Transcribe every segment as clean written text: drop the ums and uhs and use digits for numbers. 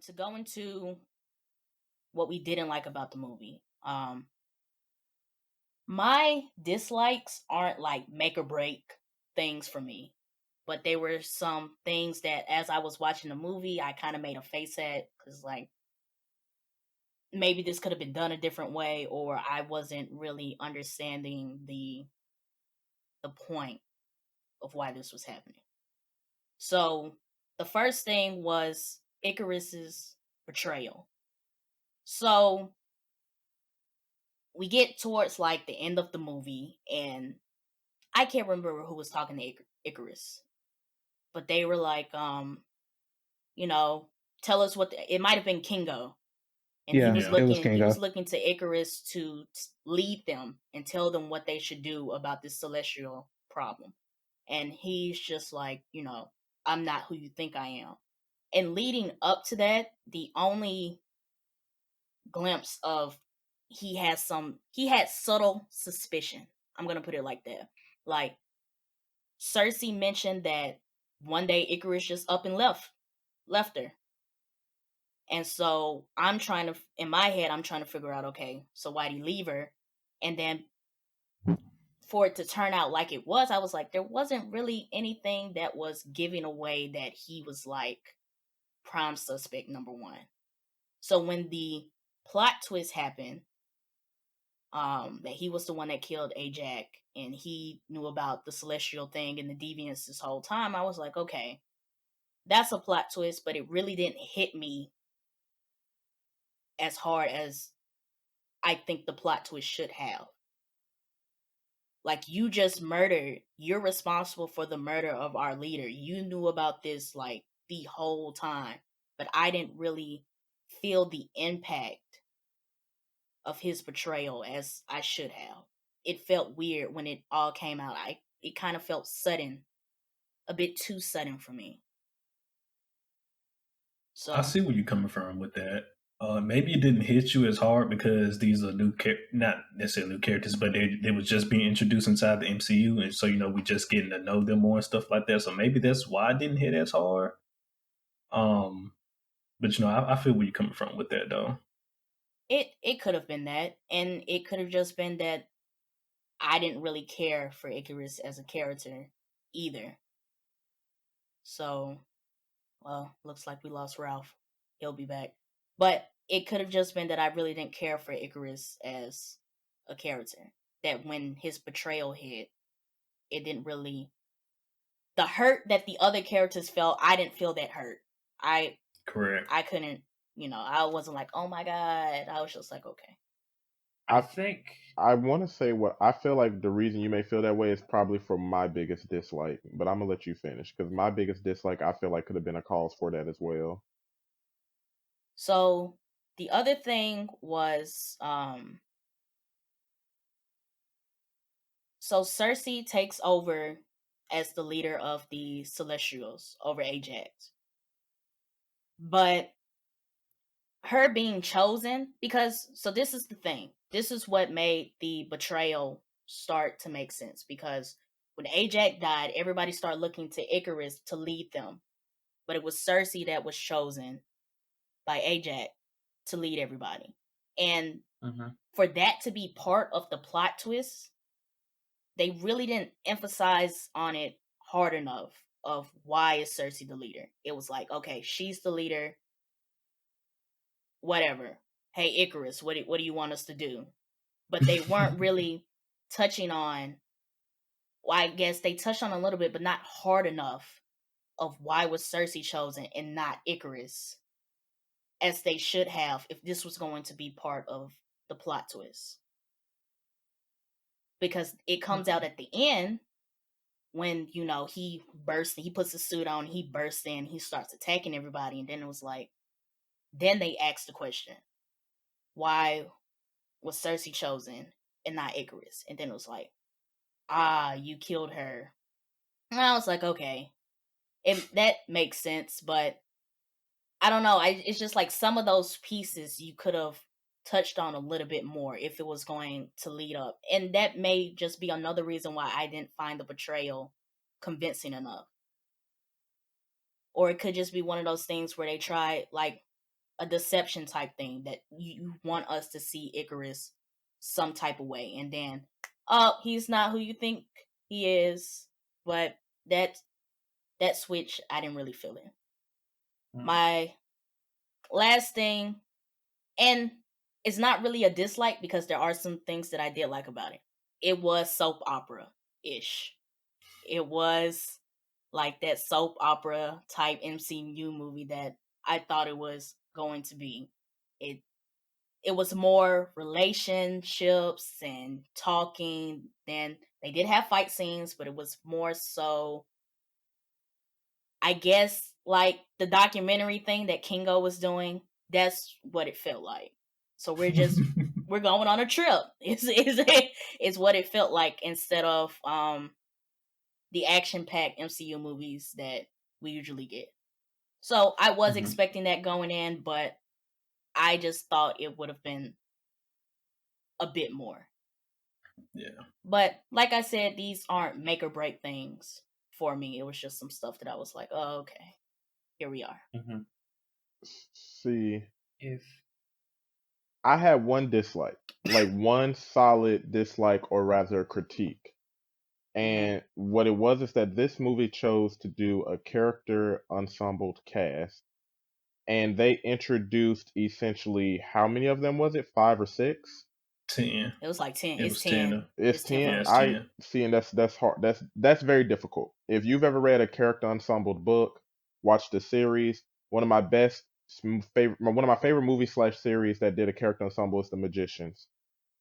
To go into what we didn't like about the movie. My dislikes aren't like make or break things for me, but they were some things that as I was watching the movie, I kind of made a face at because like maybe this could have been done a different way, or I wasn't really understanding the point of why this was happening. So the first thing was Icarus's betrayal. So we get towards like the end of the movie, and I can't remember who was talking to Icarus, but they were like, you know, tell us what it might have been Kingo, and Yeah, it was he was Kingo. looking to Icarus to lead them and tell them what they should do about this celestial problem, and he's just like, I'm not who you think I am. And leading up to that, the only glimpse of he had subtle suspicion. I'm gonna put it like that. Like Cersei mentioned that one day Icarus just up and left her. And so in my head, I'm trying to figure out, okay, so why'd he leave her? And then for it to turn out like it was, I was like, there wasn't really anything that was giving away that he was like prime suspect number one. So when the plot twist happened, that he was the one that killed Ajak and he knew about the celestial thing and the deviants this whole time, I was like, okay, that's a plot twist, but it really didn't hit me as hard as I think the plot twist should have. Like, you just murdered, you're responsible for the murder of our leader. You knew about this like the whole time, but I didn't really feel the impact of his betrayal as I should have. It felt weird when it all came out. It kind of felt sudden, a bit too sudden for me. I So see where you're coming from with that. Maybe it didn't hit you as hard because these are not necessarily new characters, but they was just being introduced inside the MCU, and so we just getting to know them more and stuff like that. So maybe that's why it didn't hit as hard. But I feel where you're coming from with that though. it could have been that, and it could have just been that I didn't really care for Icarus as a character either. So, well, looks like we lost Ralph. He'll be back. But it could have just been that I really didn't care for Icarus as a character. That when his betrayal hit, it didn't really. The hurt that the other characters felt, I didn't feel that hurt. Correct. I couldn't, I wasn't like, oh my God. I was just like, okay. I think I want to say what I feel like the reason you may feel that way is probably for my biggest dislike, but I'm gonna let you finish because my biggest dislike I feel like could have been a cause for that as well. So the other thing was, so Cersei takes over as the leader of the Celestials over Ajax. But her being chosen, so this is the thing. This is what made the betrayal start to make sense, because when Ajax died, everybody started looking to Icarus to lead them. But it was Cersei that was chosen by Ajax to lead everybody. And for that to be part of the plot twist, they really didn't emphasize on it hard enough of why is Cersei the leader. It was like, okay, she's the leader, whatever. Hey, Icarus, what do you want us to do? But they weren't really touching on, well, I guess they touched on a little bit, but not hard enough of why was Cersei chosen and not Icarus, as they should have if this was going to be part of the plot twist. Because it comes out at the end when, he bursts, he puts the suit on, he bursts in, he starts attacking everybody, and then it was like, then they asked the question, why was Cersei chosen and not Icarus? And then it was like, you killed her. And I was like, okay, that makes sense, but I don't know. It's just like some of those pieces you could have touched on a little bit more if it was going to lead up. And that may just be another reason why I didn't find the betrayal convincing enough. Or it could just be one of those things where they try, like a deception type thing that you want us to see Icarus some type of way, and then he's not who you think he is. But that switch, I didn't really feel it. My last thing, and it's not really a dislike because there are some things that I did like about it. It was soap opera ish. It was like that soap opera type MCU movie that I thought it was going to be. It was more relationships and talking. Then they did have fight scenes, but it was more so, I guess, like the documentary thing that Kingo was doing. That's what it felt like. So we're going on a trip. It's what it felt like, instead of the action-packed MCU movies that we usually get. So I was expecting that going in, but I just thought it would have been a bit more. Yeah. But like I said, these aren't make or break things for me. It was just some stuff that I was like, oh, okay, here we are. See, if I had one dislike, like one solid dislike, or rather critique. And what it was is that this movie chose to do a character ensemble cast, and they introduced essentially, how many of them was it? 5 or 6? 10. It was like 10. It It's was 10. It's 10. Yeah, it's I 10. see, and that's hard. That's very difficult. If you've ever read a character ensemble book, watched the series, one of my favorite movie / series that did a character ensemble is The Magicians.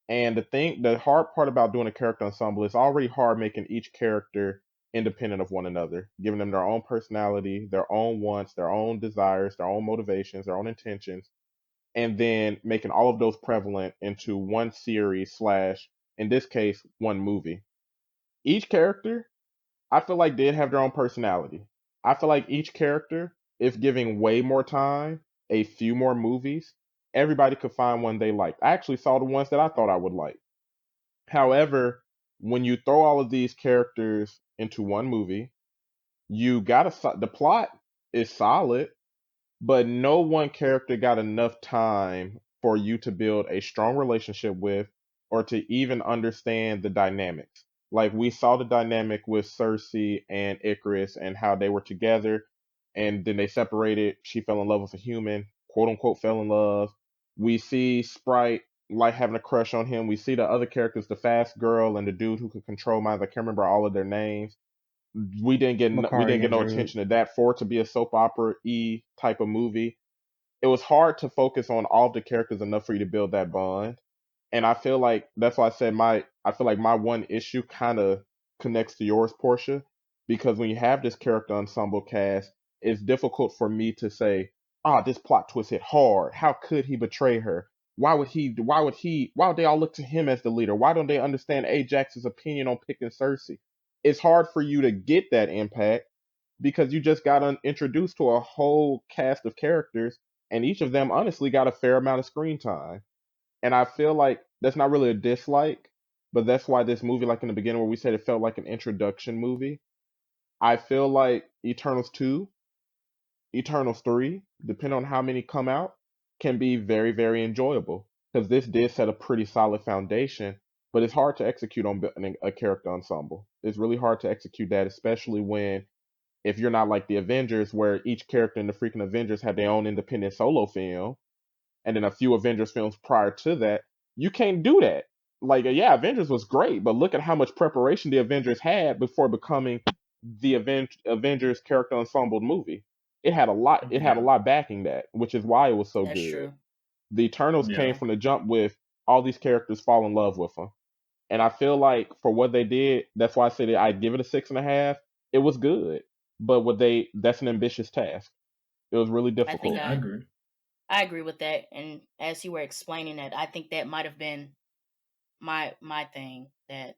And the hard part about doing a character ensemble is already hard making each character independent of one another, giving them their own personality, their own wants, their own desires, their own motivations, their own intentions, and then making all of those prevalent into one series / in this case, one movie. Each character, I feel like, did have their own personality. I feel like each character, if giving way more time, a few more movies, everybody could find one they liked. I actually saw the ones that I thought I would like. However, when you throw all of these characters into one movie, the plot is solid, but no one character got enough time for you to build a strong relationship with, or to even understand the dynamics. Like, we saw the dynamic with Cersei and Icarus and how they were together, and then they separated. She fell in love with a human, quote unquote, fell in love. We see Sprite like having a crush on him. We see the other characters, the fast girl and the dude who could control minds. I can't remember all of their names. We didn't get no attention to that for it to be a soap opera type of movie. It was hard to focus on all of the characters enough for you to build that bond. And I feel like that's why I said I feel like my one issue kind of connects to yours, Portia, because when you have this character ensemble cast, it's difficult for me to say, this plot twist hit hard. How could he betray her? Why would they all look to him as the leader? Why don't they understand Ajax's opinion on picking Cersei? It's hard for you to get that impact because you just got introduced to a whole cast of characters, and each of them honestly got a fair amount of screen time. And I feel like that's not really a dislike, but that's why this movie, like in the beginning where we said it felt like an introduction movie, I feel like Eternals 2, Eternals 3, depending on how many come out, can be very, very enjoyable. Because this did set a pretty solid foundation, but it's hard to execute on building a character ensemble. It's really hard to execute that, especially if you're not like the Avengers, where each character in the freaking Avengers had their own independent solo film, and then a few Avengers films prior to that. You can't do that. Like, yeah, Avengers was great, but look at how much preparation the Avengers had before becoming the Avengers character ensemble movie. It had a lot. It had a lot backing that, which is why it was so That's good. true. The Eternals came from the jump with all these characters fall in love with them, and I feel like for what they did, that's why I said I'd give it a 6.5. It was good, but that's an ambitious task. It was really I think difficult. I agree. I agree with that. And as you were explaining that, I think that might have been my thing, that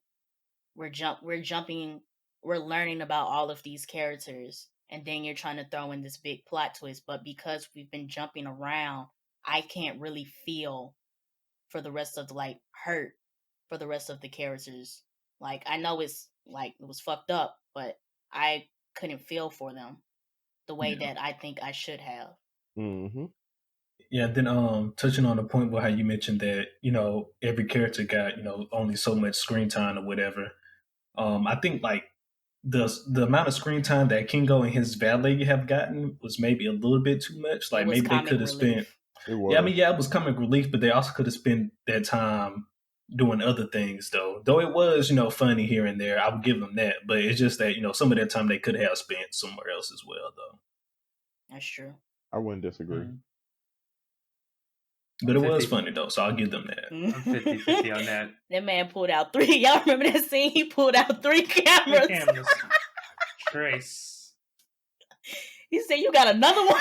we're jumping, we're learning about all of these characters, and then you're trying to throw in this big plot twist. But because we've been jumping around, I can't really feel for the rest of the hurt for the rest of the characters. Like, I know it's like it was fucked up, but I couldn't feel for them the way that I think I should have. Mm-hmm. Yeah, then touching on the point where how you mentioned that, every character got, only so much screen time or whatever. I think like the amount of screen time that Kingo and his valet have gotten was maybe a little bit too much. It Like was maybe they comic could have spent relief. It yeah, I was. mean, yeah, it was comic relief, but they also could have spent that time doing other things though. Though it was, funny here and there, I would give them that. But it's just that, some of that time they could have spent somewhere else as well though. That's true. I wouldn't disagree. But I'm it was 50. funny though, so I'll give them that. I'm 50-50 on that. That man pulled out 3. Y'all remember that scene? He pulled out 3 cameras. 3 cameras. Trace. He said, "You got another one?"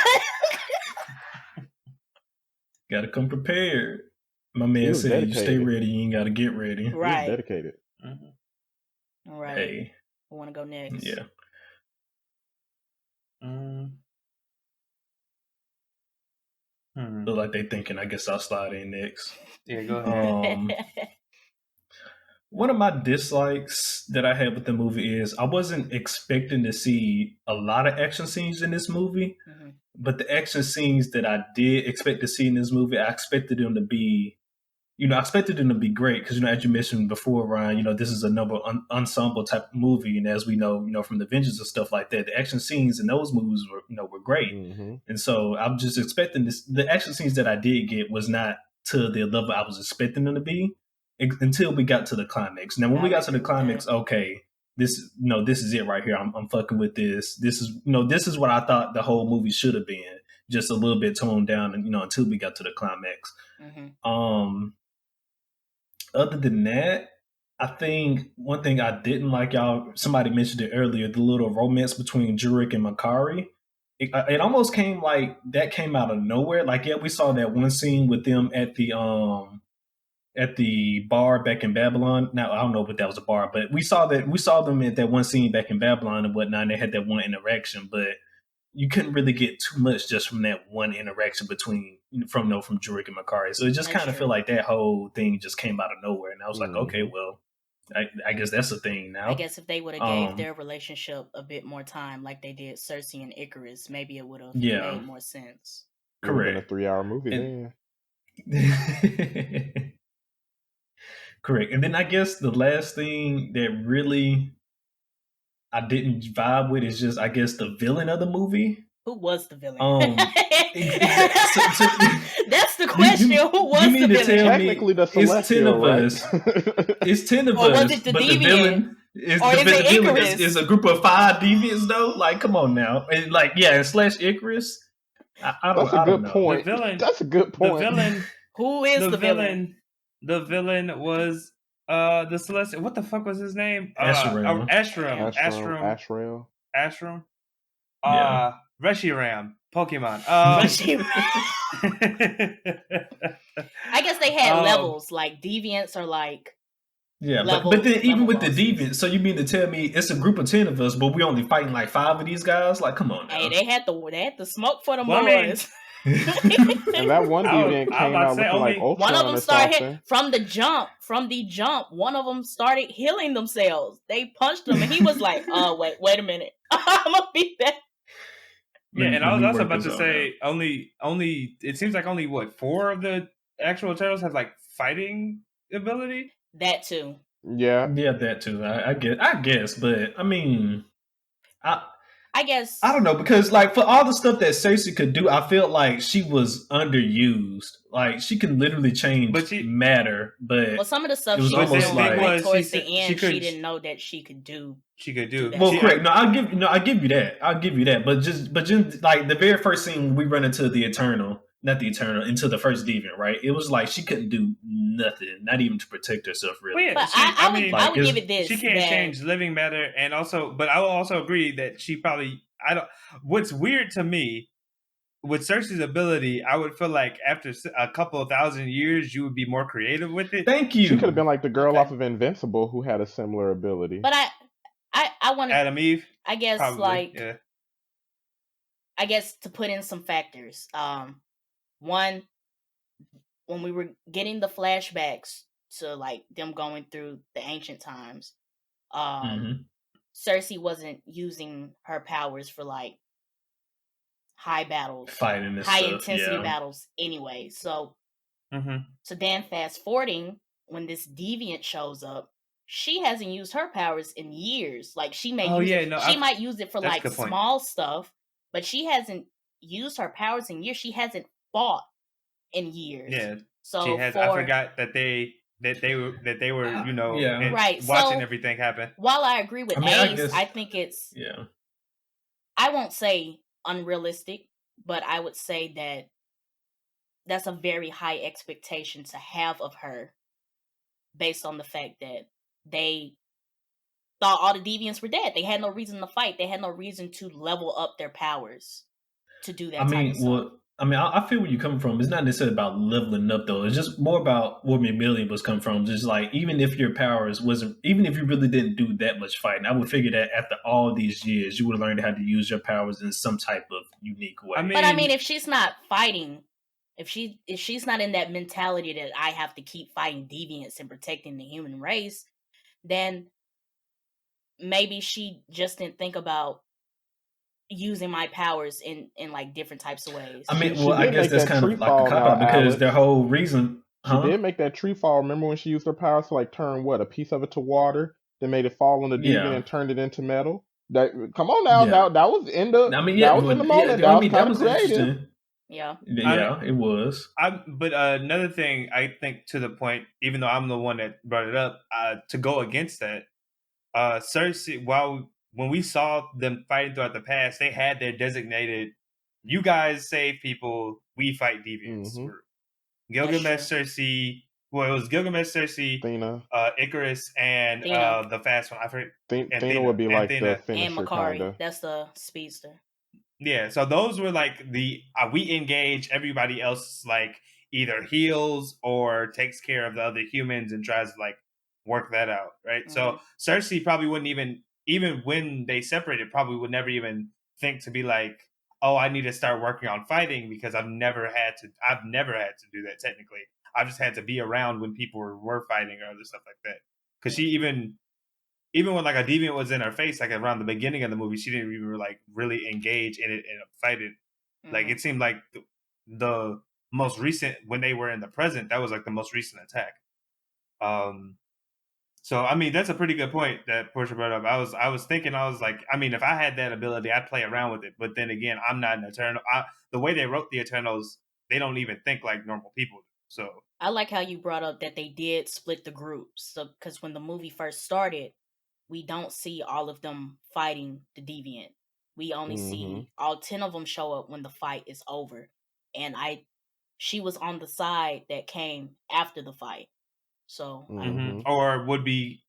Gotta come prepared. My He man was said, "You stay dedicated. ready, you ain't gotta get ready." He was Right. dedicated. All right. Hey, I want to go next. yeah. Look like they thinking. I guess I'll slide in next. Yeah, go ahead. One of my dislikes that I had with the movie is I wasn't expecting to see a lot of action scenes in this movie, but the action scenes that I did expect to see in this movie, I expected them to be, I expected them to be great because, as you mentioned before, Ryan, this is a number ensemble type of movie, and as we know, from the Avengers and stuff like that, the action scenes in those movies were great, and so I'm just expecting this. The action scenes that I did get was not to the level I was expecting them to be until we got to the climax. Now, when we got to the climax, okay, this is it right here. I'm fucking with this. This is what I thought the whole movie should have been, just a little bit toned down, and until we got to the climax. Other than that, I think one thing I didn't like, somebody mentioned it earlier, the little romance between Jurek and Makari. It almost came like that came out of nowhere. Like, yeah, we saw that one scene with them at the bar back in Babylon. Now I don't know if that was a bar, but we saw them at that one scene back in Babylon and whatnot. And they had that one interaction, but you couldn't really get too much just from that one interaction from Jurek and Makari. So it just kind of feel like that whole thing just came out of nowhere. And I was like, okay, well, I guess that's a thing now. I guess if they would have gave their relationship a bit more time, like they did Cersei and Icarus, maybe it would have made more sense. Correct. It would have been a 3-hour movie then. Correct. And then I guess the last thing that really I didn't vibe with is just, I guess, the villain of the movie. Who was the villain? That's the question. Who was the villain? Technically, the Celestial, it's 10 of us. It's 10 of us. Was it the but deviant? The villain is a group of 5 deviants, though. Like, come on now. And like, yeah, / Icarus. That's a good point. The villain. That's a good point. The villain. Who is the villain? The villain was the Celestial. What the fuck was his name? Ashram. Yeah. Reshiram. Pokemon. I guess they had levels. Like deviants are like. Yeah, but then even with the deviants, so you mean to tell me it's a group of 10 of us, but we only fighting like 5 of these guys? Like, come on now. Hey, they had the smoke for them boys. And that one deviant came out looking like Ultron. One of them started from the jump. One of them started healing themselves. They punched him, and he was like, "Oh, wait a minute, I'm gonna beat that." Yeah, and I was also about to say, only it seems like only 4 of the actual turtles have like fighting ability. That too. Yeah, that too. I guess, but I mean, I guess I don't know, because like for all the stuff that Cersei could do, I felt like she was underused. Like she can literally change matter, but some of the stuff it was almost like towards the end, she didn't know that she could do. Well, correct. No, I'll give you that. But just like the very first scene we run into into the first deviant, right? It was like she couldn't do nothing, not even to protect herself, really. Well, yeah, I would give it this. She can't change living matter, and also, but I will also agree that she probably. What's weird to me with Cersei's ability, I would feel like after a couple of 1,000 years, you would be more creative with it. Thank you. She could have been like the girl off of Invincible who had a similar ability. But I want to Adam Eve. I guess probably, I guess to put in some factors. One, when we were getting the flashbacks to like them going through the ancient times, Cersei wasn't using her powers for like high battles, fighting and high stuff. intensity Yeah. battles anyway. So, Mm-hmm. so then fast forwarding, when this deviant shows up, she hasn't used her powers in years. Like she may use it. No, She might use it for that's a like good point. small stuff, but she hasn't used her powers in years. She hasn't fought in years. Yeah. So She has. I forgot that they were you know Yeah. Right, watching so- everything happen. while I agree with I mean, I Ace, guess- I think it's Yeah. I won't say unrealistic, but I would say that that's a very high expectation to have of her based on the fact that they thought all the deviants were dead. They had no reason to fight. They had no reason to level up their powers to do that type of stuff. I feel where you're coming from. It's not necessarily about leveling up though. It's just more about where McMillian was coming from. Just like even if your powers even if you really didn't do that much fighting, I would figure that after all these years, you would have learned how to use your powers in some type of unique way. But I mean, if she's not fighting, if she's not in that mentality that I have to keep fighting deviants and protecting the human race, then maybe she just didn't think about using my powers in like different types of ways. I mean, She I did guess make that's that kind of tree like a fall cop now, out because Alex. their whole reason. She did make that tree fall. Remember when she used her powers to like turn a piece of it to water, then made it fall on the deviant and turned it into metal? Come on now, Yeah. that was in the I mean, that was in the moment. That was creative. interesting. Yeah. Yeah, it was. But another thing, I think to the point, even though I'm the one that brought it up, to go against that, Cersei, when we saw them fighting throughout the past, they had their designated, you guys save people, we fight deviants. Mhm. Gilgamesh, Cersei, well, it was Gilgamesh, Cersei, Athena, Icarus, and Athena. the fast one. I forget. Athena would be like Athena. the finisher, And Makari, kinda. that's the speedster. Yeah, so those were like the we engage, everybody else like either heals or takes care of the other humans and tries to like work that out, right? So Cersei probably wouldn't even when they separated, probably would never even think to be like, oh, I need to start working on fighting because I've never had to do that technically. I've just had to be around when people were fighting or other stuff like that. Because she even when like a deviant was in her face, like around the beginning of the movie, she didn't even like really engage in it and fight it. Like it seemed like the most recent, when they were in the present, that was like the most recent attack. So I mean, that's a pretty good point that Portia brought up. I was thinking, I was like, I mean, if I had that ability, I'd play around with it. But then again, I'm not an Eternal. The way they wrote the Eternals, they don't even think like normal people do. So I like how you brought up that they did split the groups. So because when the movie first started, we don't see all of them fighting the deviant. We only see all 10 of them show up when the fight is over. And she was on the side that came after the fight. So or would be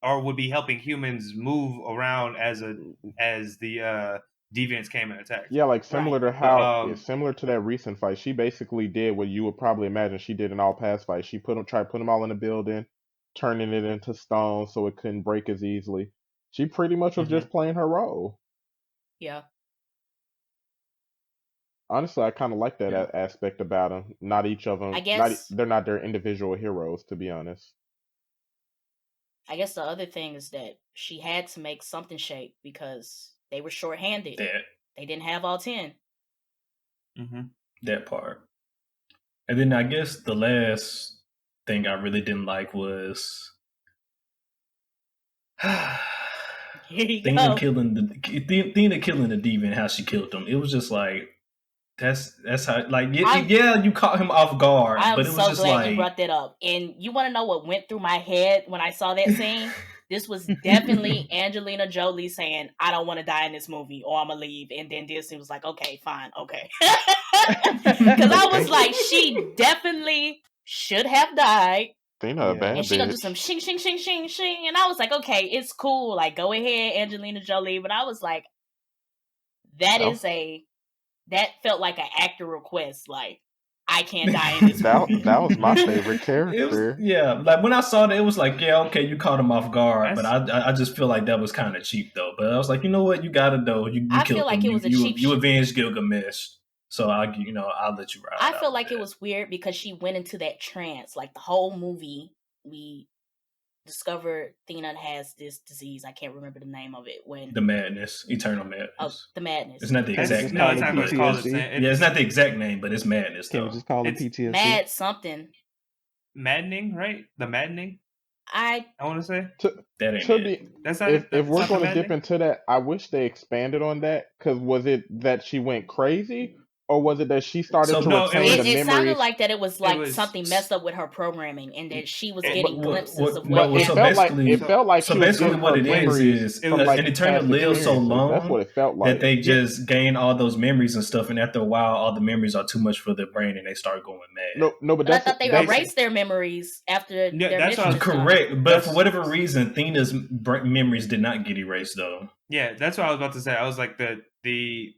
helping humans move around as the deviants came and attacked. Yeah, like similar to how similar to that recent fight, she basically did what you would probably imagine she did in all past fights. She tried to put them all in a building, turning it into stone so it couldn't break as easily. She pretty much was just playing her role. Yeah. Honestly, I kind of like that aspect about them. Not each of them. I guess they're not their individual heroes, to be honest. I guess the other thing is that she had to make something shake because they were short-handed. They didn't have all 10. That part. And then I guess the last thing I really didn't like was Athena killing the deviant, how she killed them. It was just like that's how, like, you caught him off guard, but it was so just glad like, you brought that up. And you want to know what went through my head when I saw that scene? This was definitely Angelina Jolie saying, "I don't want to die in this movie, or I'm gonna leave." And then Disney was like, "Okay, fine, okay," because I was like, she definitely should have died. Athena, a bad and she gonna bitch. do some shing, shing, shing, shing, shing. And I was like, okay, it's cool. Like, go ahead, Angelina Jolie. But I was like, that felt like an actor request. Like, I can't die in this movie. That was my favorite character. Like when I saw that, it was like, yeah, okay, you caught him off guard. But I just feel like that was kind of cheap though. But I was like, you know what, you gotta know. You I killed feel like him. it was you avenged Gilgamesh. So I'll let you ride. I feel like it was weird because she went into that trance. Like the whole movie, discover Athena has this disease. I can't remember the name of it. When The madness, eternal madness. the madness. It's not the Can we exact just name. call it's it not what it's called. PTSD? Yeah, it's not the exact name, but it's madness Can we though. just call it It's PTSD? Mad something. maddening, right? The maddening. I want to say That ain't To it. be, that's not if that's we're not the going to dip maddening. into that, I wish they expanded on that. Because was it that she went crazy, or was it that she started So- to No, retain the it sounded memories? like that it was like was- something messed up with her programming, and that she was It- getting What- glimpses what- of what- what so happened. basically- it felt like so she was basically getting what her it is memories it from was- like an eternal past live so experiences. long That's what it felt like. that they just gain all those memories and stuff, and after a while, all the memories are too much for their brain, and they start going mad. No, but But I that's thought they that's- erased their memories after Yeah, their that's mission what was done. Correct, but That's- for whatever reason, Athena's memories did not get erased though. Yeah, that's what I was about to say. I was like the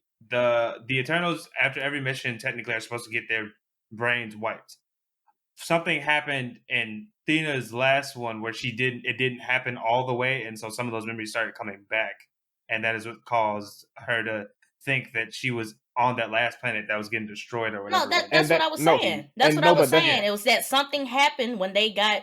Eternals after every mission technically are supposed to get their brains wiped. Something happened in Athena's last one where it didn't happen all the way, and so some of those memories started coming back, and that is what caused her to think that she was on that last planet that was getting destroyed or whatever. No, that's what I was saying. That's what I was saying. It was that something happened when they got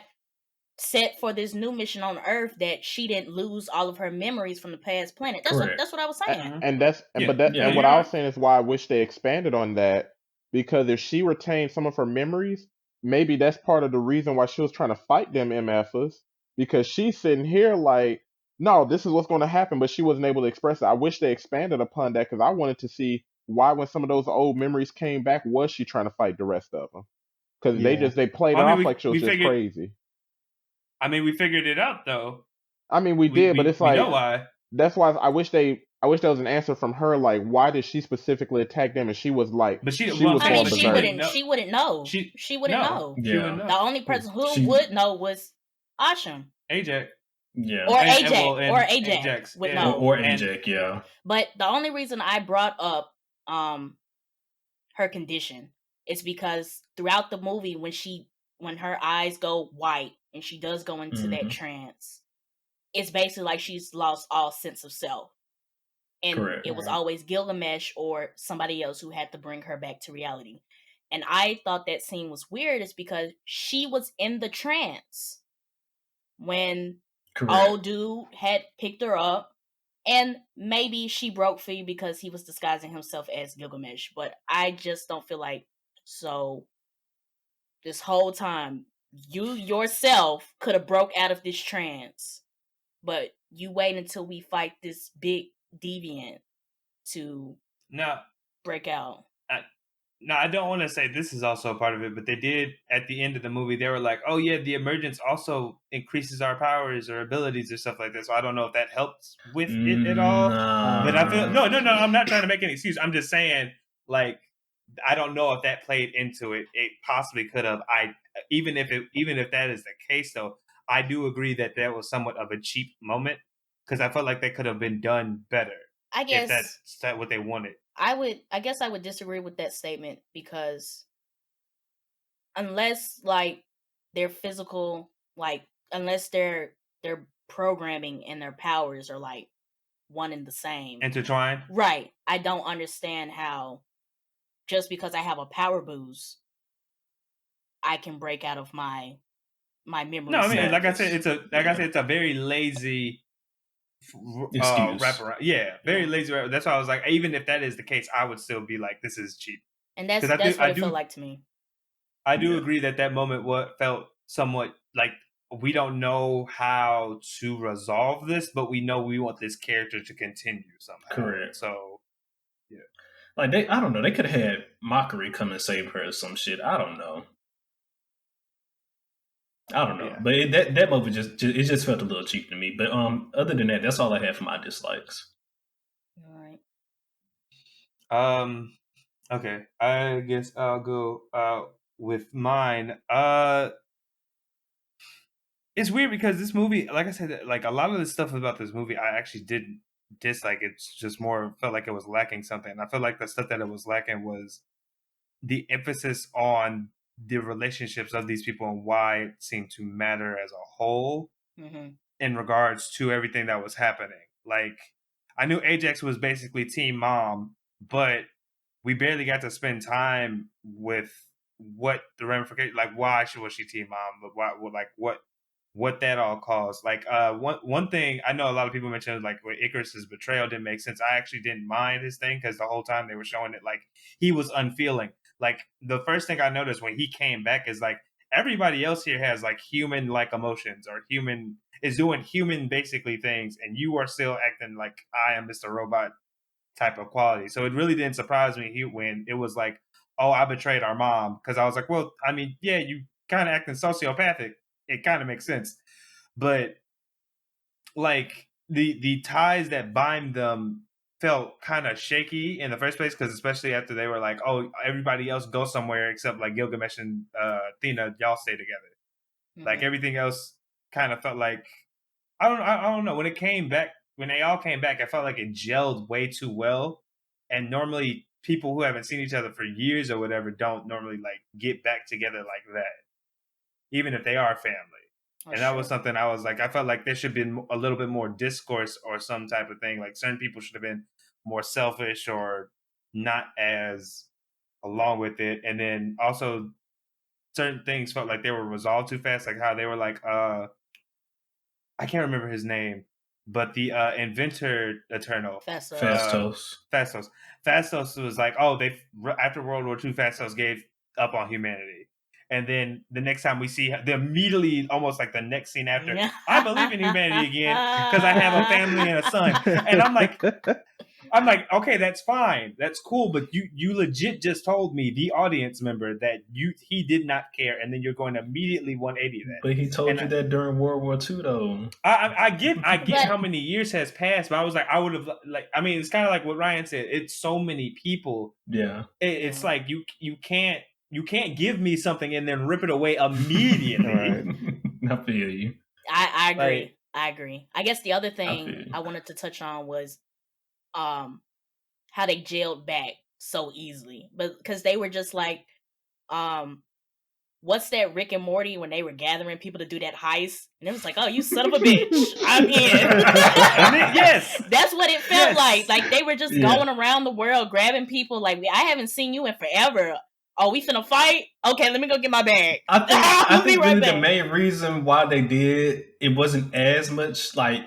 set for this new mission on Earth, that she didn't lose all of her memories from the past planet. That's what I was saying. And that's Yeah, and what I was saying is why I wish they expanded on that, because if she retained some of her memories, maybe that's part of the reason why she was trying to fight them MFers, because she's sitting here like, no, this is what's going to happen, but she wasn't able to express it. I wish they expanded upon that, because I wanted to see why when some of those old memories came back, was she trying to fight the rest of them? Because they played Well, it I off mean, like she was just crazy. I mean, we figured it out though. I mean, we did, but it's like, we know why. that's why I wish there was an answer from her, like, why did she specifically attack them? And she was like, But she was well, I mean, going she berserk. wouldn't know. She wouldn't know. Yeah. The only person who would know was Asham. Ajax. Yeah. Or Ajax would know. Or Ajax, yeah. But the only reason I brought up her condition is because throughout the movie, when her eyes go white and she does go into that trance, it's basically like she's lost all sense of self. And it was always Gilgamesh or somebody else who had to bring her back to reality. And I thought that scene was weird, is because she was in the trance when old dude had picked her up, and maybe she broke free because he was disguising himself as Gilgamesh. But I just don't feel like, so this whole time you yourself could have broke out of this trance, but you wait until we fight this big deviant to break out. Now, I don't want to say this is also a part of it, but they did at the end of the movie. They were like, "Oh yeah, the emergence also increases our powers or abilities or stuff like that." So I don't know if that helps with it at all. But I feel no. I'm not trying to make an excuse. I'm just saying, like, I don't know if that played into it. It possibly could have. Even if that is the case, though, I do agree that was somewhat of a cheap moment, because I felt like they could have been done better. I guess if that's what they wanted. I guess I would disagree with that statement, because unless like their physical, like unless their programming and their powers are like one and the same, intertwined, right? I don't understand how just because I have a power boost, I can break out of my memory. No, I mean, like I said, it's a very lazy wraparound. Yeah, very lazy wraparound. That's why I was like, even if that is the case, I would still be like, this is cheap. And that's what it felt like to me. I do agree that moment felt somewhat like, we don't know how to resolve this, but we know we want this character to continue somehow. Correct. So, yeah. Like I don't know. They could have had Mockery come and save her or some shit. I don't know. Yeah. But that movie just felt a little cheap to me. But other than that, that's all I have for my dislikes. All right. Okay. I guess I'll go with mine. It's weird because this movie, like I said, like a lot of the stuff about this movie, I actually didn't dislike. It's just more felt like it was lacking something. And I feel like the stuff that it was lacking was the emphasis on the relationships of these people and why it seemed to matter as a whole in regards to everything that was happening. Like, I knew Ajax was basically Team Mom, but we barely got to spend time with what the ramifications, like why was she Team Mom, but what that all caused. Like one thing I know a lot of people mentioned, like with Icarus's betrayal didn't make sense. I actually didn't mind his thing because the whole time they were showing it like he was unfeeling. Like the first thing I noticed when he came back is like everybody else here has like human like emotions or is doing human basically things, and you are still acting like I am Mr. Robot type of quality. So it really didn't surprise me when it was like, oh, I betrayed our mom, because I was like, well, I mean, yeah, you kind of acting sociopathic. It kind of makes sense, but like the ties that bind them felt kind of shaky in the first place, because especially after they were like, oh, everybody else go somewhere except like Gilgamesh and Athena, y'all stay together. Like everything else kind of felt like I don't know. When they all came back, I felt like it gelled way too well. And normally people who haven't seen each other for years or whatever don't normally like get back together like that, even if they are family. And that was something I was like, I felt like there should have been a little bit more discourse or some type of thing. Like certain people should have been more selfish or not as along with it. And then also certain things felt like they were resolved too fast. Like how they were like, I can't remember his name, but the inventor Eternal. Fastos. Fastos was like, oh, after World War II, Fastos gave up on humanity. And then the next time we see the immediately, almost like the next scene after, I believe in humanity again because I have a family and a son. And I'm like, okay, that's fine, that's cool, but you legit just told me, the audience member, that he did not care, and then you're going to immediately 180 that. But he told you that during World War II, though. I get how many years has passed, but I was like, I would have like, I mean, it's kind of like what Ryan said. It's so many people. Yeah, it's like you can't give me something and then rip it away immediately. Right. I feel you. I agree. Like, I agree. I guess the other thing I wanted to touch on was how they jailed back so easily, but because they were just like, what's that Rick and Morty when they were gathering people to do that heist, and it was like, oh, you son of a bitch, I'm in. Yes, that's what it felt like. Like they were just going around the world grabbing people. Like, I haven't seen you in forever. Oh, we finna fight? Okay, let me go get my bag. I think really the main reason why they did it wasn't as much like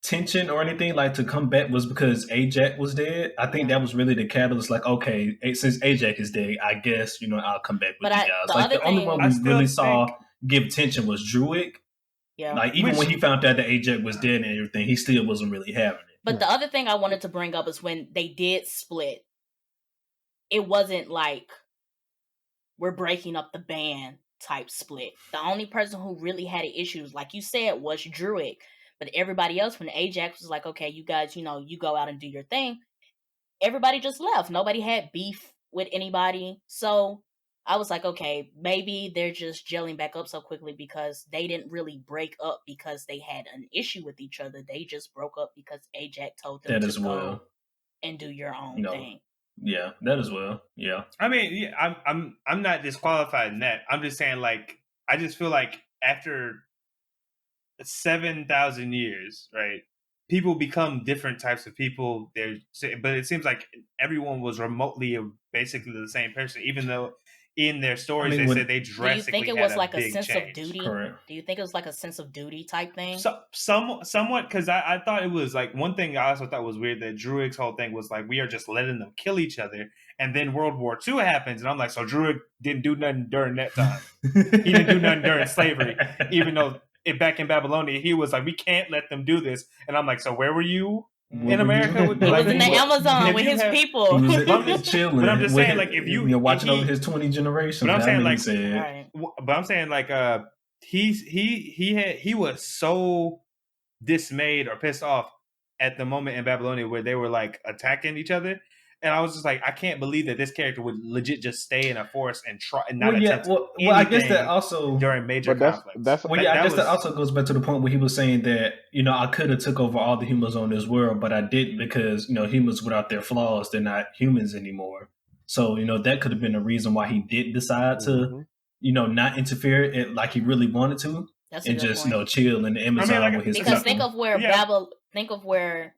tension or anything like to come back was because Ajax was dead. I think that was really the catalyst. Like, okay, since Ajax is dead, I guess I'll come back with you guys. Like the only one we really saw give tension was Druid. Yeah, like even when he found out that Ajax was dead and everything, he still wasn't really having it. But the other thing I wanted to bring up is when they did split, it wasn't like we're breaking up the band type split. The only person who really had issues, like you said, was Druid. But everybody else, when Ajax was like, okay, you guys, you go out and do your thing, everybody just left. Nobody had beef with anybody. So I was like, okay, maybe they're just gelling back up so quickly because they didn't really break up because they had an issue with each other. They just broke up because Ajax told them to go and do your own thing. Yeah, that as well. Yeah. I mean, I'm not disqualified in that. I'm just saying, like, I just feel like after 7,000 years, right, people become different types of people. But it seems like everyone was remotely basically the same person, even though in their stories they said they drastically. Do you think it was like a sense change. Of duty? Correct. Do you think it was like a sense of duty type thing? Somewhat, because I thought it was like one thing I also thought was weird that Druid's whole thing was like we are just letting them kill each other, and then World War II happens, and I'm like, so Druid didn't do nothing during that time. He didn't do nothing during slavery, even though back in Babylonia he was like, we can't let them do this, and I'm like, so where were you? In America, he was in the Amazon with his people. He was chilling. But I'm just saying, like, if you're watching over his 20 generations. But I'm saying, like, but I'm saying, like, he was so dismayed or pissed off at the moment in Babylonia where they were like attacking each other, and I was just like, I can't believe that this character would legit just stay in a forest and try and not attempt. Well, I guess that also during major conflicts. I guess that also goes back to the point where he was saying that I could have took over all the humans on this world, but I didn't because humans without their flaws, they're not humans anymore. So that could have been a reason why he did decide to not interfere like he really wanted to. That's and just chill in the Amazon with his because think of where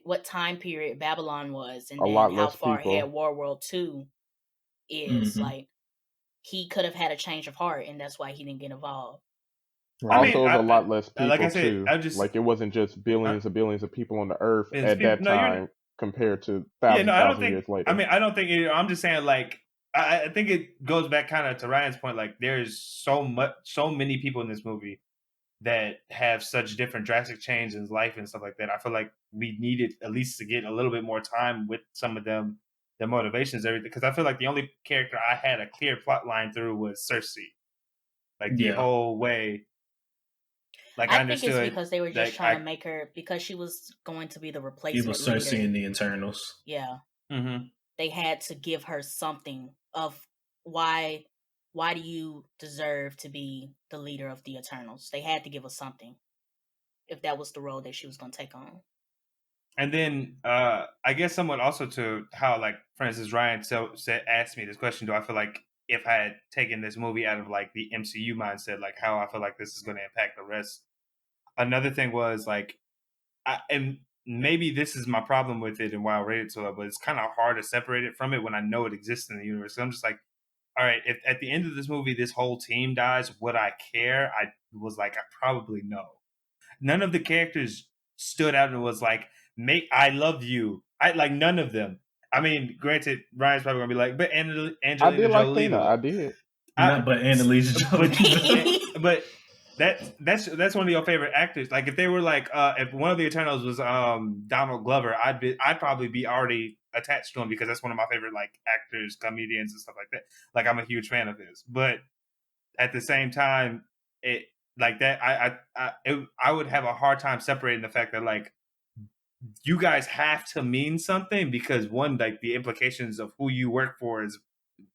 what time period Babylon was, and then how far ahead World War II is. Like, he could have had a change of heart, and that's why he didn't get involved. I mean, Also, it was a lot less like I people said, too. I just Like it wasn't just billions and billions of people on the earth it's at that people. No, you're time compared to yeah. No, I don't thousand think. years I later. mean, I don't think. I'm just saying, like, I think it goes back kind of to Ryan's point. Like, there's so many people in this movie that have such different drastic change in life and stuff like that. I feel like we needed at least to get a little bit more time with some of them, their motivations, everything. Because I feel like the only character I had a clear plot line through was Cersei. Like the whole way. Like I think it's understood because they were just like, trying to make her, because she was going to be the He replacement was Cersei leader. in the Eternals. Yeah. Mm-hmm. They had to give her something of why do you deserve to be the leader of the Eternals? They had to give us something if that was the role that she was going to take on. And then I guess somewhat also to how, like, for instance, Ryan asked me this question: do I feel like if I had taken this movie out of like the MCU mindset, like how I feel like this is going to impact the rest? Another thing was like, and maybe this is my problem with it and why I rated it so low, but it's kind of hard to separate it from it when I know it exists in the universe. So I'm just like, all right, if at the end of this movie this whole team dies, would I care? I was like, I probably no. None of the characters stood out and was like, I love you. I like none of them. I mean, granted, Ryan's probably gonna be like, but Angelina I did like Jolie, Thena. I did. Not but Annalise Jolie. but that's one of your favorite actors. Like if they were like if one of the Eternals was Donald Glover, I'd probably be already attached to him because that's one of my favorite like actors, comedians, and stuff like that. Like I'm a huge fan of his. But at the same time, it like that I would have a hard time separating the fact that like you guys have to mean something because one, like the implications of who you work for is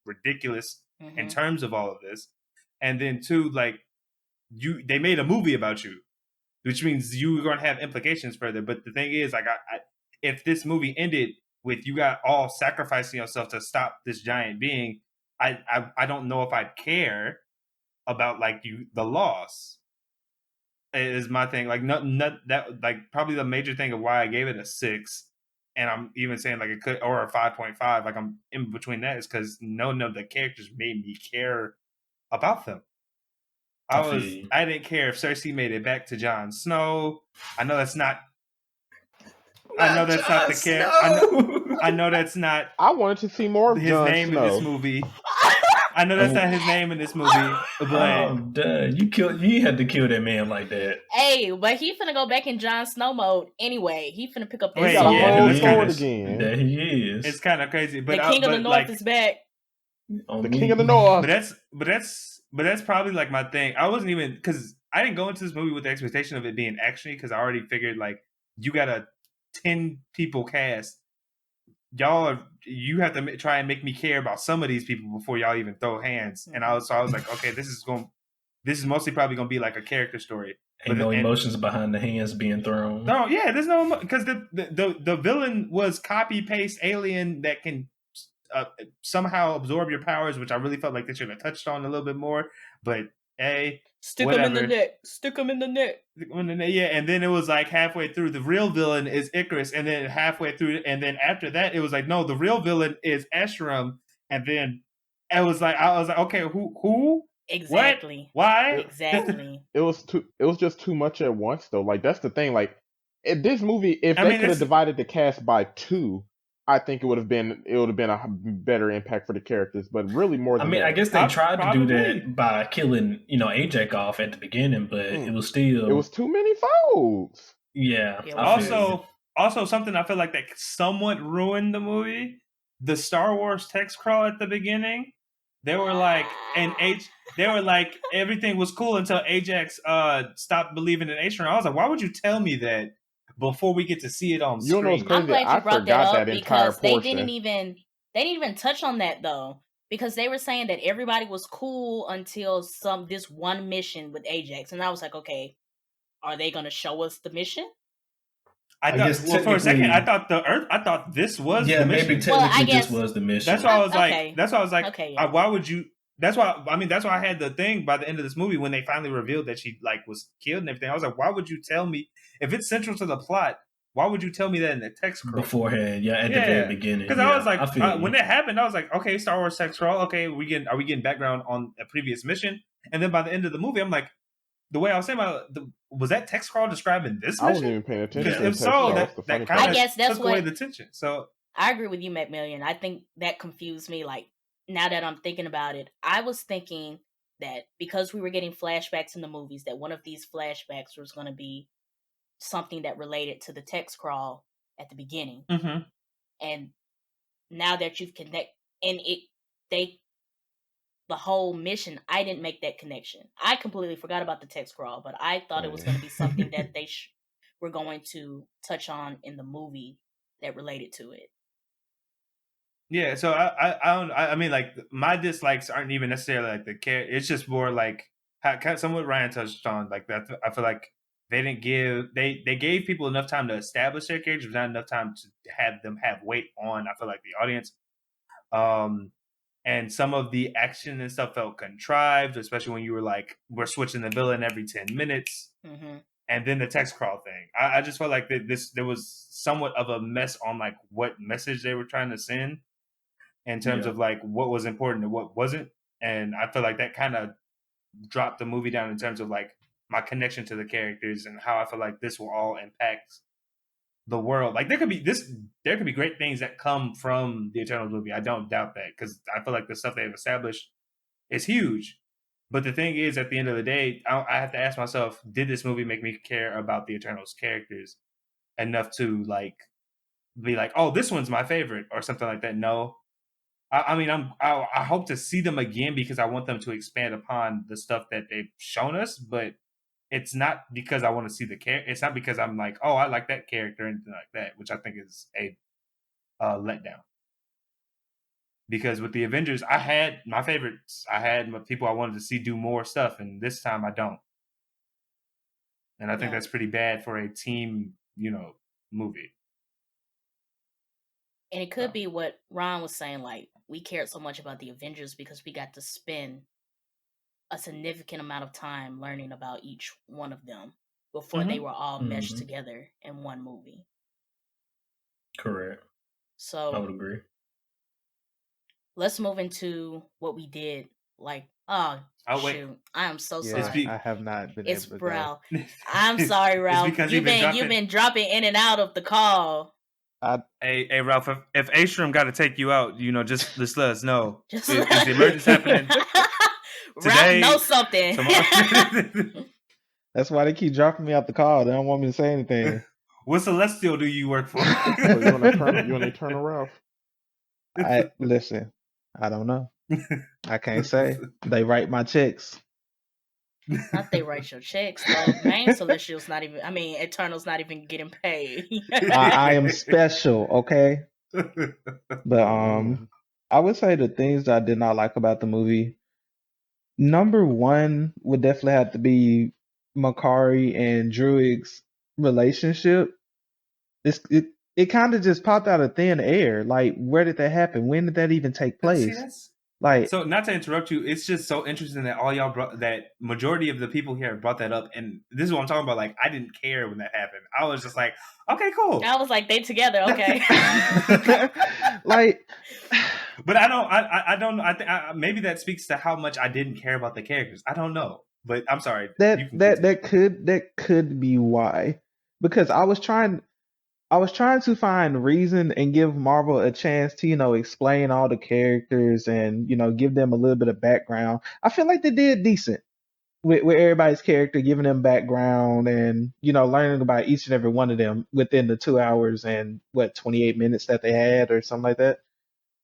ridiculous in terms of all of this, and then two, like they made a movie about you, which means you're going to have implications further. But the thing is, like, if this movie ended with you got all sacrificing yourself to stop this giant being, I don't know if I'd care about like the loss. Is my thing. Like not that like probably the major thing of why I gave it a 6, and I'm even saying like it could or a 5.5. Like I'm in between that is because none of the characters made me care about them. I didn't care if Cersei made it back to Jon Snow. I know that's not. I know that's not the character. I know that's not. I wanted to see more of his Jon name Snow in this movie. I know that's not his name in this movie, but you had to kill that man like that. Hey, but he finna go back in Jon Snow mode anyway. He finna pick up that He got a whole sword is. again. That he is. It's kind of crazy. But the King of the North is back. The King of the North. But that's probably like my thing. I wasn't even because I didn't go into this movie with the expectation of it being actiony because I already figured like you got a 10 people cast. You have to try and make me care about some of these people before y'all even throw hands. And I was like, okay, this is mostly probably gonna be like a character story. Ain't no emotions behind the hands being thrown. No, yeah, there's no because the villain was copy paste alien that can somehow absorb your powers, which I really felt like they should have touched on a little bit more. But stick him in the neck. Stick him in the neck. Yeah, and then it was like halfway through, the real villain is Icarus, and then halfway through, and then after that, it was like, no, the real villain is Esheram, and then I was like, okay, who? Exactly. What? Why? Exactly. It was just too much at once, though. Like that's the thing. Like this movie, if they could have divided the cast by 2. I think it would have been a better impact for the characters, but really more than that. I guess they tried to do that by killing, Ajax off at the beginning, but it was still... It was too many folks. Yeah. Also something I feel like that somewhat ruined the movie, the Star Wars text crawl at the beginning. They were like, everything was cool until Ajax stopped believing in Atrium. I was like, why would you tell me that before we get to see it on screen? You know what's crazy? I'm glad you brought that up because they didn't portion. even touch on that though, because they were saying that everybody was cool until this one mission with Ajax, and I was like, okay, are they going to show us the mission? I thought for a second I thought this was the mission. Maybe technically this was the mission. That's why I was like, okay, yeah. Why would you? That's why I had the thing by the end of this movie when they finally revealed that she like was killed and everything. I was like, why would you tell me if it's central to the plot? Why would you tell me that in the text crawl beforehand? Yeah, at the very beginning. Because I was like, when it happened, I was like, okay, Star Wars text crawl. Okay, are we getting background on a previous mission? And then by the end of the movie, I'm like, the way I was saying about was that text crawl describing this I wasn't mission? even paying attention Because to the if text so, crawl. That's the that funny kind I of part. guess that's took away what the tension. So I agree with you, McMillian. I think that confused me. Like, now that I'm thinking about it, I was thinking that because we were getting flashbacks in the movies, that one of these flashbacks was going to be something that related to the text crawl at the beginning. Mhm. And now that you've the whole mission, I didn't make that connection. I completely forgot about the text crawl, but I thought it was going to be something that they were going to touch on in the movie that related to it. yeah, so I mean, like, my dislikes aren't even necessarily like the care. It's just more like somewhat Ryan touched on, like that. I feel like they didn't give they gave people enough time to establish their characters, but not enough time to have them have weight on. I feel like the audience, and some of the action and stuff felt contrived, especially when you were like, we're switching the villain every 10 minutes. Mm-hmm. And then the text crawl thing. I just felt like there was somewhat of a mess on like what message they were trying to send in terms of like what was important and what wasn't. And I feel like that kind of dropped the movie down in terms of like my connection to the characters and how I feel like this will all impact the world. Like there could be great things that come from the Eternals movie. I don't doubt that, because I feel like the stuff they've established is huge. But the thing is, at the end of the day, I have to ask myself, did this movie make me care about the Eternals characters enough to like be like, oh, this one's my favorite or something like that? No. I mean, I hope to see them again because I want them to expand upon the stuff that they've shown us, but it's not because I want to see the character. It's not because I'm like, oh, I like that character or anything like that, which I think is a letdown. Because with the Avengers, I had my favorites. I had my people I wanted to see do more stuff, and this time I don't. And I think that's pretty bad for a team, movie. And it could be what Ron was saying, like, we cared so much about the Avengers because we got to spend a significant amount of time learning about each one of them before they were all meshed together in one movie. Correct. So I would agree. Let's move into what we did. Like, shoot, I am so sorry. I have not been it's able to Ralph. go. I'm sorry, Ralph. You've been dropping in and out of the call. Hey, Ralph. If Astrom got to take you out, just let us know. Is the emergency happening today? Ralph knows something. That's why they keep dropping me out the call. They don't want me to say anything. What Celestial do you work for? So you want Eternal Ralph? Listen. I don't know. I can't say. They write my checks. Not they write your checks. The main Celestial's not even. I mean, Eternal's not even getting paid. I am special, okay. But I would say the things that I did not like about the movie. Number one would definitely have to be Makari and Druig's relationship. It kind of just popped out of thin air. Like, where did that happen? When did that even take place? So, not to interrupt you, it's just so interesting that all y'all that majority of the people here brought that up, and this is what I'm talking about. Like, I didn't care when that happened. I was just like, okay, cool. I was like, they together, okay. Like, but I don't. I think maybe that speaks to how much I didn't care about the characters. I don't know, but I'm sorry. That could be why, because I was trying to find reason and give Marvel a chance to, explain all the characters and, give them a little bit of background. I feel like they did decent with everybody's character, giving them background and, learning about each and every one of them within the 2 hours and 28 minutes that they had or something like that.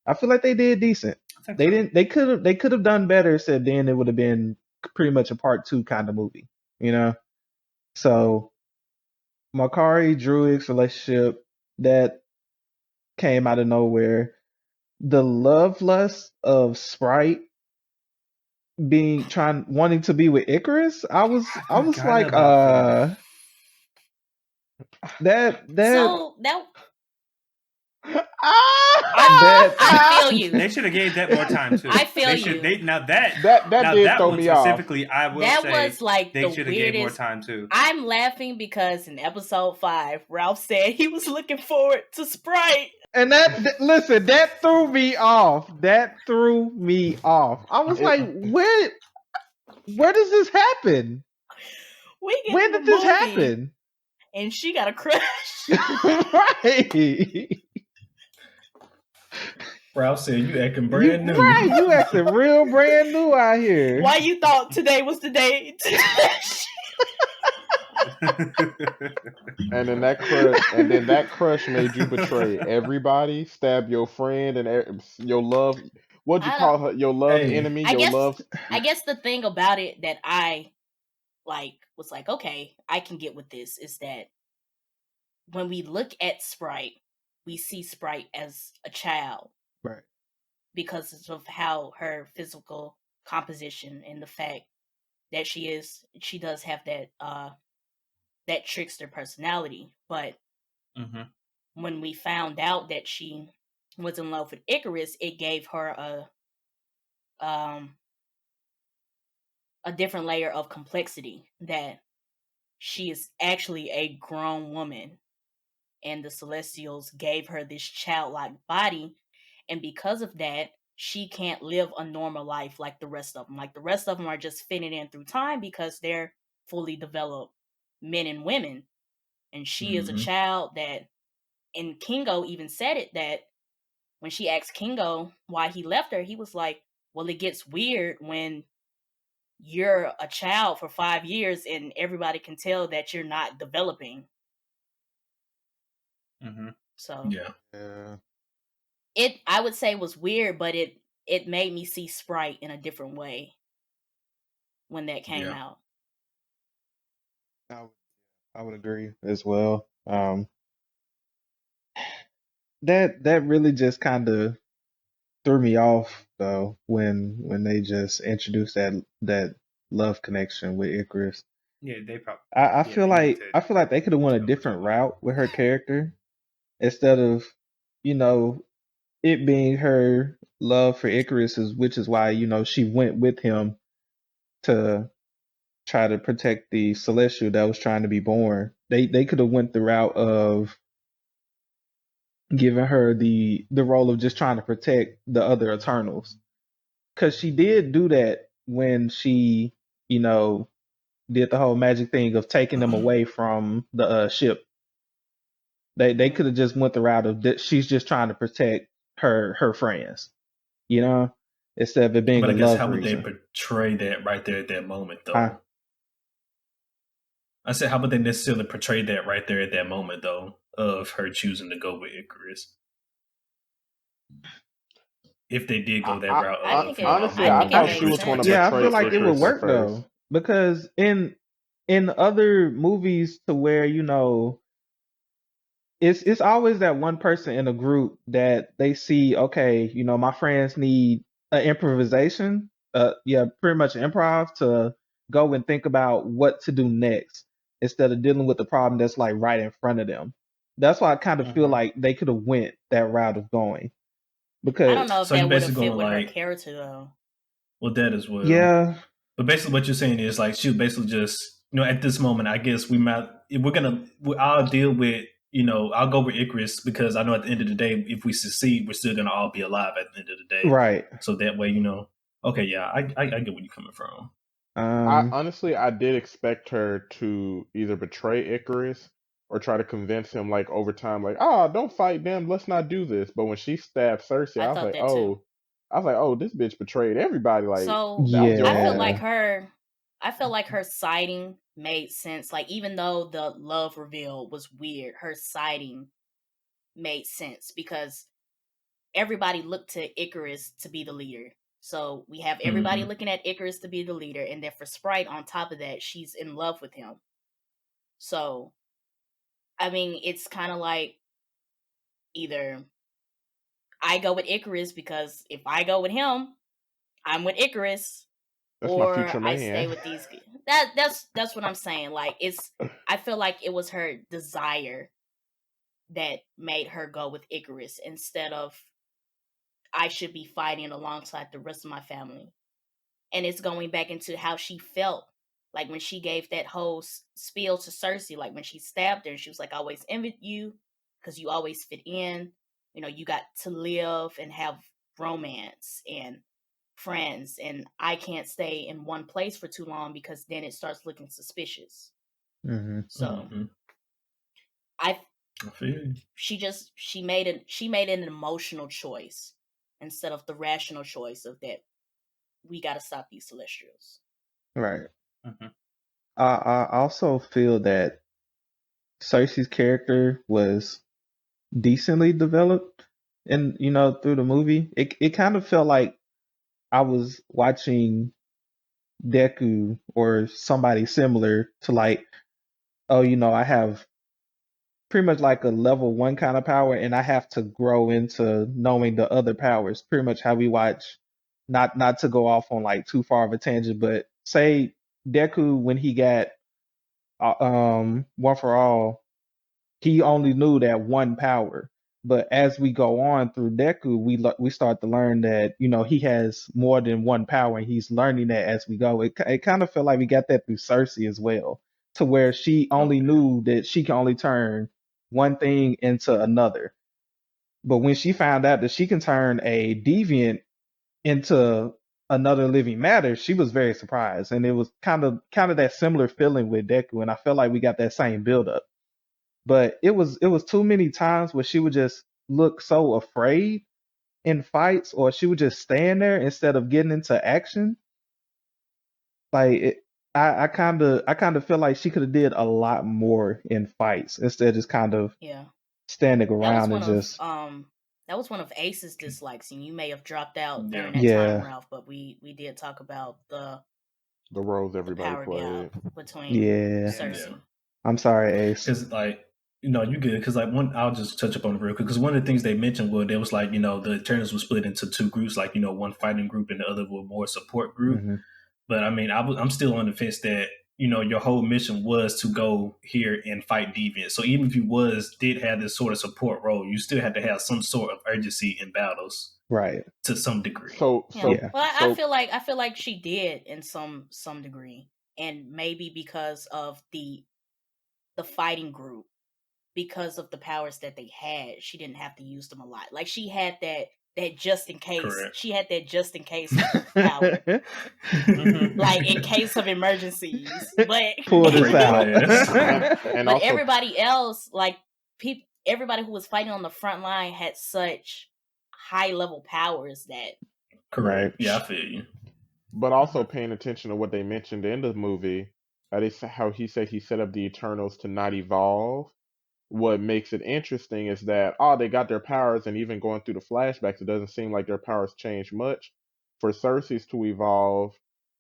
I feel like they did decent. They could have done better, said then it would have been pretty much a part 2 kind of movie, So Makari Druig's relationship that came out of nowhere. The love lust of Sprite wanting to be with Icarus. I was like I feel you. They should have gave that more time too. I feel you. That did throw me off. Specifically, I will say was like they should have gave more time too. I'm laughing because in episode 5, Ralph said he was looking forward to Sprite. And that threw me off. I was like, where does this happen? We get When to the did this movie, happen? and she got a crush. Right. Ralph said you acting You brand new. right, you acting real brand new out here. Why you thought today was the day? And then that crush made you betray everybody, stab your friend and your love. What'd you I call don't. her? Your love Hey. enemy. I Your guess. love. I guess the thing about it that I was like, okay, I can get with this is that when we look at Sprite, we see Sprite as a child Right. because of how her physical composition and the fact that she does have that trickster personality. But Mm-hmm. when we found out that she was in love with Icarus, it gave her a different layer of complexity that she is actually a grown woman, and the Celestials gave her this childlike body, and because of that, she can't live a normal life like the rest of them. Like the rest of them are just fitting in through time because they're fully developed men and women, and she is a Mhm. child that. And Kingo even said it that when she asked Kingo why he left her, he was like, "Well, it gets weird when you're a child for 5 years and everybody can tell that you're not developing." Mm-hmm. So Yeah. I would say was weird, but it made me see Sprite in a different way when that came Yeah. out. I would agree as well. That really just kind of threw me off though when they just introduced that love connection with Icarus. Yeah, they probably. I Yeah, feel they need like to I feel like they could have went a tell us different more. route with her character instead of, you know, it being her love for Icarus, which is why, she went with him to try to protect the celestial that was trying to be born. They could have went the route of giving her the role of just trying to protect the other Eternals, because she did do that when she, did the whole magic thing of taking them away from the ship. They could have just went the route of that she's just trying to protect her friends, you know, instead of it being But a I guess love how would they reason. portray that right there at that moment, Huh? though? I said, how would they necessarily portray that right there at that moment, though, of her choosing to go with Icarus? If they did go that route I of, think it Honestly, I I think it thought made she was going to sense. Yeah, I feel betray like it would Icarus at work first. though, because in other movies to where it's always that one person in a group that they see, okay, my friends need an improvisation, yeah, pretty much improv to go and think about what to do next instead of dealing with the problem that's like right in front of them. That's why I kind of feel Mm-hmm. like they could have went that route of going, I don't because know if so you that would have basically fit going with her like, character though. well, that as well. yeah, But basically, what you're saying is like she was basically just, at this moment, I guess I'll deal with, I'll go with Icarus because I know at the end of the day, if we succeed, we're still gonna all be alive at the end of the day. right. So that way, okay, yeah, I get where you're coming from. I did expect her to either betray Icarus or try to convince him, like over time, like, don't fight them, let's not do this. But when she stabbed Cersei, I thought that too. this bitch betrayed everybody. Like So that was your I feel homie. like Yeah, her siding made sense. Like even though the love reveal was weird, her siding made sense because everybody looked to Icarus to be the leader. So we have everybody Mm-hmm. looking at Icarus to be the leader, and then for Sprite on top of that, she's in love with him. So I mean, it's kind of like either I go with Icarus because if I go with him, I'm with Icarus, That's my or future I stay man. with these. That's what I'm saying. Like I feel like it was her desire that made her go with Icarus instead of I should be fighting alongside the rest of my family. And it's going back into how she felt, like when she gave that whole spiel to Cersei, like when she stabbed her, and she was like, "I always envied you because you always fit in. You got to live and have romance and friends, and I can't stay in one place for too long because then it starts looking suspicious. Mm-hmm. So I feel you. she made an emotional choice instead of the rational choice of that we got to stop these Celestials. Right. Mm-hmm. I also feel that Cersei's character was decently developed, and through the movie, it kind of felt like I was watching Deku or somebody similar to, like, oh, I have pretty much like a level 1 kind of power, and I have to grow into knowing the other powers. Pretty much how we watch, not to go off on like too far of a tangent, but say Deku, when he got One for All, he only knew that one power. But as we go on through Deku, we start to learn that he has more than one power, and he's learning that as we go. It kind of felt like we got that through Cersei as well, to where she only knew that she can only turn one thing into another. But when she found out that she can turn a deviant into another living matter, she was very surprised, and it was kind of that similar feeling with Deku, and I felt like we got that same build up. But it was too many times where she would just look so afraid in fights, or she would just stand there instead of getting into action. Like I kind of feel like she could have did a lot more in fights instead of just kind of standing around and just. That was one of Ace's dislikes, and you may have dropped out during that Yeah. time, Ralph. But we did talk about the roles everybody power played. gap between Cersei. I'm sorry, Ace. Because you good. Because I'll just touch up on it real quick. Because one of the things they mentioned was there was like the Eternals were split into two groups, like one fighting group and the other were more support group. Mm-hmm. But I mean, I'm still on the fence that your whole mission was to go here and fight deviants. So even if you did have this sort of support role, you still had to have some sort of urgency in battles, right? To some degree. Well, I feel like she did in some degree, and maybe because of the fighting group, because of the powers that they had, she didn't have to use them a lot. Like she had that just in case. Correct. She had that just in case power, like in case of emergencies. But pull this out. But everybody else, like everybody who was fighting on the front line, had such high level powers that. Correct. Yeah, I feel you. But also paying attention to what they mentioned in the movie, how he said he set up the Eternals to not evolve. What makes it interesting is that they got their powers, and even going through the flashbacks, it doesn't seem like their powers change much. For Cersei's to evolve,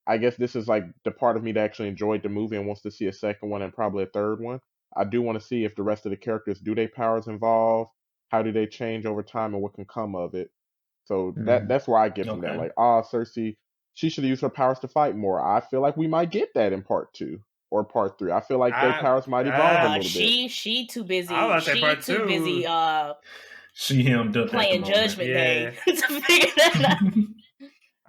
I guess this is like the part of me that actually enjoyed the movie and wants to see a second one and probably a third one. I do want to see if the rest of the characters, do their powers evolve, how do they change over time, and what can come of it. So that's where I get from that. Like, Cersei, she should use her powers to fight more. I feel like we might get that in part 2 or part 3. I feel like their powers might evolve a little bit. She too busy. I was she part too 2. busy. She hemmed up playing Judgment Day to figure that out.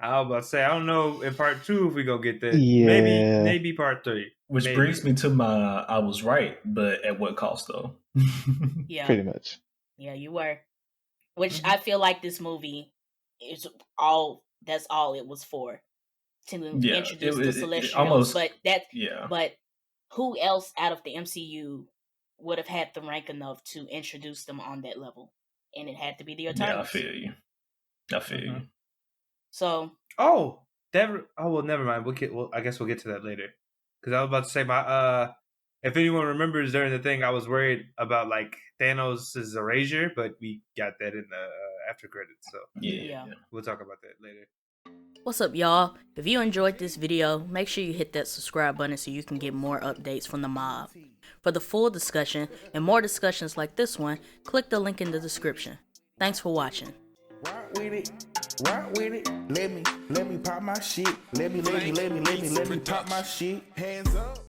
I was about to say, I don't know in part 2 if we go get that. Yeah. Maybe part 3. Which brings me to my I was right, but at what cost though? Yeah. Pretty much. Yeah, you were. Which I feel like this movie is that's all it was for. To introduce the Celestials. But who else out of the MCU would have had the rank enough to introduce them on that level? And it had to be the Eternals. Yeah, I feel you. So. Well, never mind. I guess we'll get to that later. Because I was about to say if anyone remembers during the thing, I was worried about like Thanos' erasure, but we got that in the after credits. So yeah, we'll talk about that later. What's up, y'all? If you enjoyed this video, make sure you hit that subscribe button so you can get more updates from the mob. For the full discussion and more discussions like this one, click the link in the description. Thanks for watching. Rock with it, let me pop my shit. Let me pop my shit. Hands up.